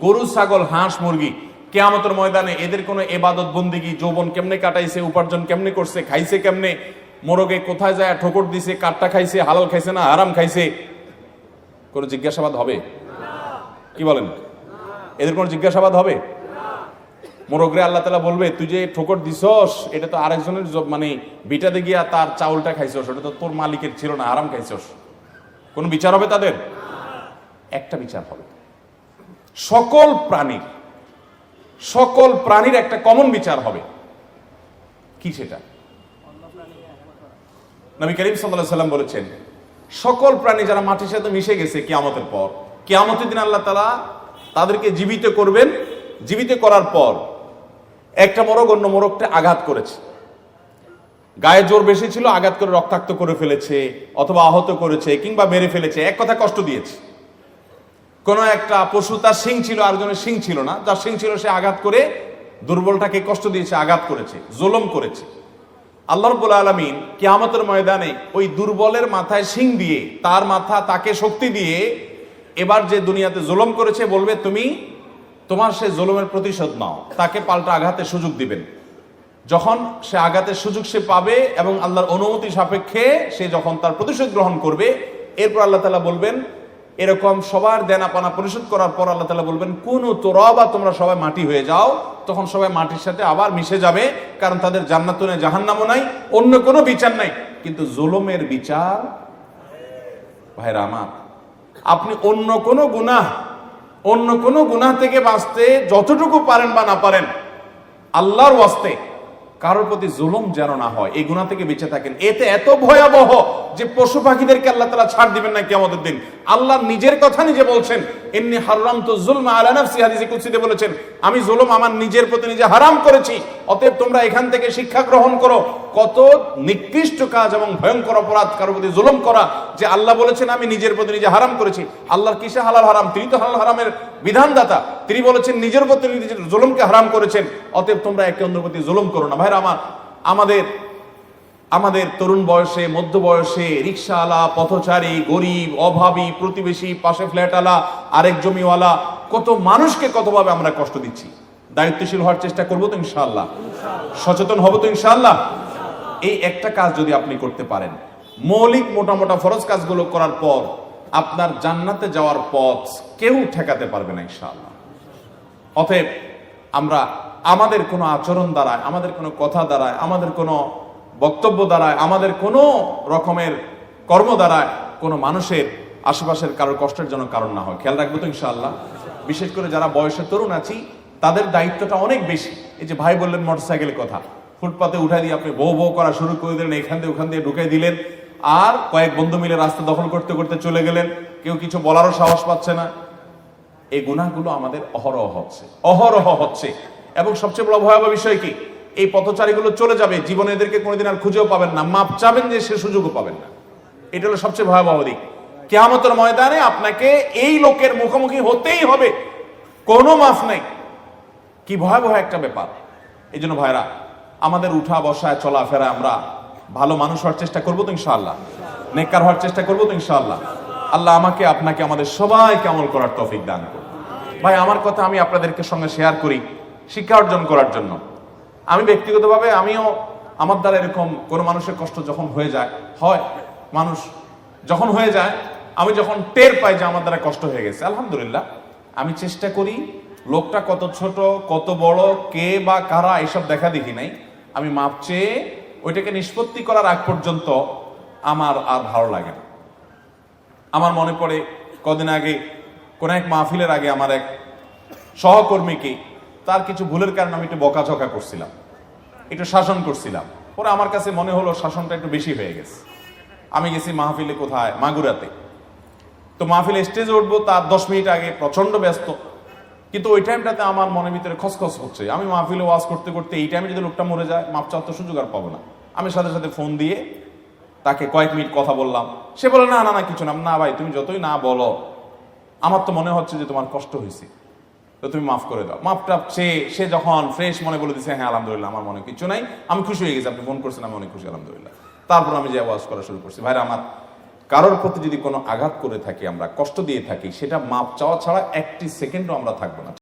গরু, ছাগল, হাঁস, মুরগি কিয়ামতের ময়দানে এদের কোনো ইবাদত বন্দেগী, যৌবন কেমনে কাটাইছে, উপার্জন কেমনে করছে, খাইছে কেমনে, মোরগে কোথায় যায় ঠোকর দিছে, কাটটা খাইছে, হালাল খাইছে না হারাম খাইছে, কোনো জিজ্ঞাসাবাদ হবে? কি বলেন? এদের কোনো জিজ্ঞাসাবাদ হবে? মোরগরে আল্লাহ তাআলা বলবে, তুই যে ঠোকর দিছস এটা তো আরেকজনের মানে বিটাতে গিয়া তার চাউলটা খাইছস, ওটা তো তোর মালিকের ছিল না, হারাম খাইছস। কোন বিচার হবে তাদের? একটা বিচার হবে। সকল প্রাণীর একটা কমন বিচার হবে। কি সেটা? নবী করিম সাল্লাল্লাহু আলাইহি ওয়াসাল্লাম বলেছেন, সকল প্রাণী যারা মাটির সাথে মিশে গেছে কিয়ামতের পর, কিয়ামতের দিন আল্লাহ তাআলা তাদেরকে জীবিত করবেন। জীবিত করার পর একটা মোরগ অন্য মোরগকে আঘাত করেছে, গায়ে জোর বেশি ছিল, আঘাত করে রক্তাক্ত করে ফেলেছে, অথবা আহত করেছে, কিংবা মেরে ফেলেছে, এক কথা কষ্ট দিয়েছে। কোন একটা পশু, তার শিং ছিল, আরেকজনের শিং ছিল না, যার শিং ছিল সে আঘাত করে দুর্বলটাকে কষ্ট দিয়েছে, আঘাত করেছে, জুলুম করেছে। আল্লাহ রাব্বুল আলামিন কিয়ামতের ময়দানে ওই দুর্বলের মাথায় শিং দিয়ে, তার মাথা তাকে শক্তি দিয়ে, এবার যে দুনিয়াতে জুলুম করেছে বলবে, তুমি তোমার সে জুলুমের প্রতিশোধ নাও। তাকে পাল্টা আঘাতের সুযোগ দিবেন। যখন সে আঘাতের সুযোগ সে পাবে এবং আল্লাহর অনুমতি সাপেক্ষে সে যখন তার প্রতিশোধ গ্রহণ করবে, এরপর আল্লাহ তাআলা বলবেন, এরকম সবার দেনা পানা পরিশোধ করার পর আল্লাহ তাআলা বলবেন, কুনু তুরাবা, তোমরা সবাই মাটি হয়ে যাও। তখন সবাই মাটির সাথে আবার মিশে যাবে, কারণ তাদের জান্নাতও নেই, জাহান্নামও নাই, অন্য কোনো বিচার নাই। কিন্তু জুলুমের বিচার, ভাইরা আমার, আপনি অন্য কোনো গুনাহ থেকে বাঁচতে যতটুকু পারেন বা না পারেন, আল্লাহর ওয়াস্তে কারোর প্রতি জুলুম যেন না হয়, এই গুনাহ থেকে বেঁচে থাকেন। এতে এত ভয়াবহ যে পশু পাখিদেরকে আল্লাহ তাআলা ছাড় দিবেন না কিয়ামতের দিন। আল্লাহ নিজের কথা নিজে বলছেন, ইন্নী হারামতু যুলমা আলা নাফসি, হাদিসে কুদসিতে বলেছেন, আমি জুলুম আমার নিজের প্রতি নিজে হারাম করেছি, অতএব তোমরা এখান থেকে শিক্ষা গ্রহণ করো। কত নিকৃষ্ট কাজ এবং ভয়ঙ্কর অপরাধ কারোর প্রতি জুলুম করা, যে আল্লাহ বলেছেন আমি নিজের প্রতি নিজে হারাম করেছি। আল্লাহর কিসে হালাল হারাম? তিনি তো হালাল হারামের বিধানদাতা। তিনি বলেছেন নিজের প্রতি নিজের জুলুমকে হারাম করেছেন, অতএব তোমরা একে অন্যের প্রতি জুলুম করো না। ভাইরা আমার, আমাদের তরুণ বয়সে, মধ্য বয়সে রিকশাওয়ালা, পথচারী, গরিব, অভাবী, প্রতিবেশী, পাশে ফ্ল্যাটওয়ালা, আরেক জমিওয়ালা, কত মানুষকে কতভাবে আমরা কষ্ট দিচ্ছি। দায়িত্বশীল হওয়ার চেষ্টা করবো তো ইনশাআল্লাহ, সচেতন হব তো ইনশাআল্লাহ। এই একটা কাজ যদি আপনি করতে পারেন, মৌলিক মোটা ফরজ কাজগুলো করার পর, আপনার জান্নাতে যাওয়ার পথ কেউ ঠেকাতে পারবে না ইনশাআল্লাহ। অতএব আমরা আমাদের কোনো আচরণ দ্বারায়, আমাদের কোনো কথা দ্বারায়, আমাদের কোনো বক্তব্য দ্বারায়, আমাদের কোনো রকমের কর্ম দ্বারায় কোনো মানুষের, আশেপাশের কারোর কষ্টের জন্য কারণ না হয়, খেয়াল রাখবো তো ইনশাআল্লাহ। বিশেষ করে যারা বয়সে তরুণ আছি, তাদের দায়িত্বটা অনেক বেশি। এই যে ভাই বললেন মোটরসাইকেলের কথা, ফুটপাতে উঠাই দিয়ে আপনি বউ করা শুরু করে দিলেন, এখান দিয়ে ওখান দিয়ে ঢুকাই দিলেন, আর কয়েক বন্ধু মিলে রাস্তা দখল করতে করতে চলে গেলেন, কেউ কিছু বলারও সাহস পাচ্ছে না। এই গুনাহগুলো আমাদের অহরহ হচ্ছে। এবং সবচেয়ে বড় ভয়াবহ বিষয় কি, এই পথচারীগুলো চলে যাবে, জীবনে এদেরকে কোনোদিন আর খুঁজেও পাবেন না, মাপ চাবেন যে সে সুযোগও পাবেন না। এটা হলো সবচেয়ে ভয়াবহ দিক। কিয়ামতের ময়দানে আপনাকে এই লোকের মুখোমুখি হতেই হবে, কোনো মাফ নেই। কি ভয়াবহ একটা ব্যাপার। এই জন্য ভাইরা, আমাদের উঠা বসায় চলাফেরা আমরা ভালো মানুষ হওয়ার চেষ্টা করবো তো ইনশাআল্লাহ, নেককার হওয়ার চেষ্টা করবো তো ইনশাআল্লাহ। আল্লাহ আমাকে, আপনাকে, আমাদের সবাইকে আমল করার তৌফিক দান করুন। ভাই, আমার কথা আমি আপনাদেরকে সঙ্গে শেয়ার করি শিক্ষা অর্জন করার জন্য। আমি ব্যক্তিগতভাবে আমার দ্বারা এরকম কোনো মানুষের কষ্ট যখন হয়ে যায়, আমি যখন টের পাই যে আমার দ্বারা কষ্ট হয়ে গেছে, আলহামদুলিল্লাহ, আমি চেষ্টা করি লোকটা কত ছোট, কত বড়, কে বা কারা, এসব দেখা দেখি নাই। আমি মাপ চেয়ে ওইটাকে নিষ্পত্তি করার আগ পর্যন্ত আমার আর ভালো লাগে না। আমার মনে পড়ে, কদিন আগে কোন এক মাহফিলের আগে আমার এক সহকর্মীকে তার কিছু ভুলের কারণে আমি একটু বকাঝকা করছিলাম, একটু শাসন করছিলাম। পরে আমার কাছে মনে হলো শাসনটা একটু বেশি হয়ে গেছে। আমি গেছি মাহফিলে, কোথায়, মাগুরাতে। তো মাহফিলে স্টেজে উঠবো তার 10 মিনিট আগে, প্রচন্ড ব্যস্ত। কিন্তু ওই টাইমটাতে আমার মনের ভিতরে খসখস হচ্ছে, আমি মাহফিলে ওয়াজ করতে করতে এই টাইমে যদি লোকটা মরে যায়, মাপ চাওয়ার তো সুযোগ আর পাবো না। আমি সাথে সাথে ফোন দিয়ে তাকে কয়েক মিনিট কথা বললাম। সে বলে, না কিছু না ভাই, তুমি যতই না বলো, আমার তো মনে হচ্ছে যে তোমার কষ্ট হয়েছে, তো তুমি মাফ করে দাও। মাপটা সে যখন ফ্রেশ মনে বলে দিচ্ছে, হ্যাঁ আলহামদুলিল্লাহ, আমার মনে কিছু নাই, আমি খুশি হয়ে গেছি, আপনি ফোন করছেন, আমি অনেক খুশি, আলহামদুলিল্লাহ। তারপর আমি যে ওয়াজ করা শুরু করছি। ভাইরা আমার, কারোর প্রতি যদি কোনো আঘাত করে থাকি, আমরা কষ্ট দিয়ে থাকি, সেটা মাপ চাওয়া ছাড়া একটি সেকেন্ডও আমরা থাকবো না।